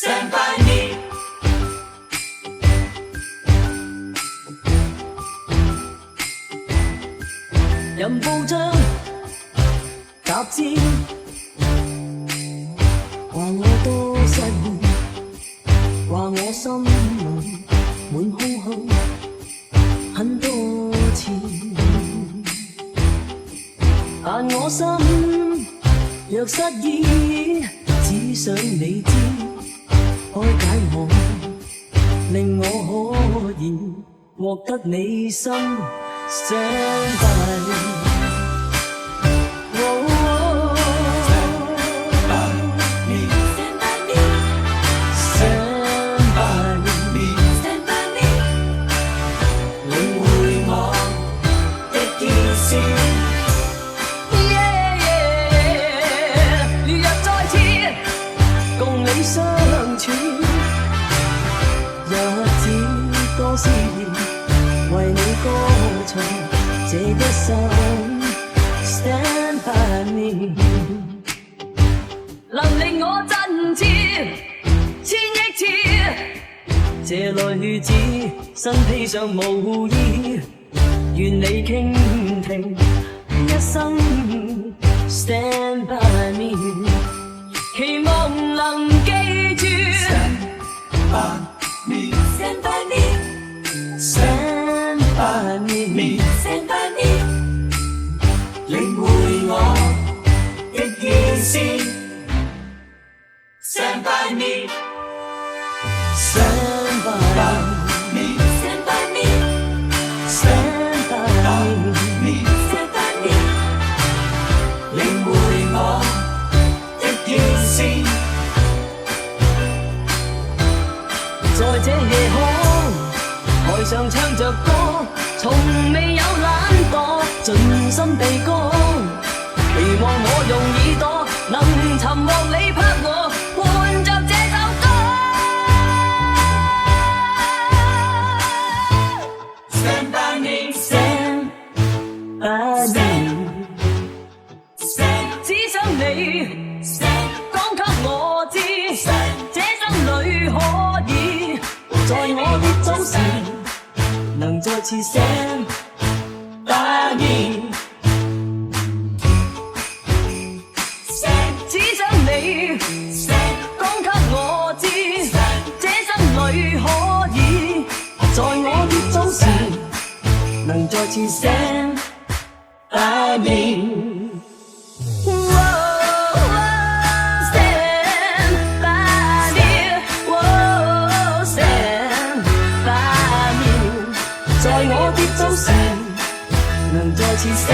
Stand by me。任報章雜誌話我多失意，話我心裏滿空虛很多次，但我心若失意，只想你知，開解我，令我可以獲得你心。Stand by me。Stand by me。領會我的意思。如若再次共你相處，日子多思念，為你歌唱這一首 Stand by me， 能令我振翅千億次，這淚子身披上無意，願你傾聽一生 Stand by me， 期望能記住 Stand by me。 Stand by me。Stand by me。Stand by me。 領會我的意思。Stand by me。 Stand by me。 Stand by me。 Stand by me。 Stand by me。 領會我的意思。在這夜空，台上唱着歌，從未有懶惰，盡心地歌，期望我用耳朵能尋獲你拍和，伴着這首歌。Stand by me。 Stand by me。 Stand。 只想你 Stand。 講給我知，這生裏可以在我的早時能再次 Stand by me。 只想你 Stand。 講給我知，這生裏可以在我的早時能再次 Stand by me。在我的早時能再次寫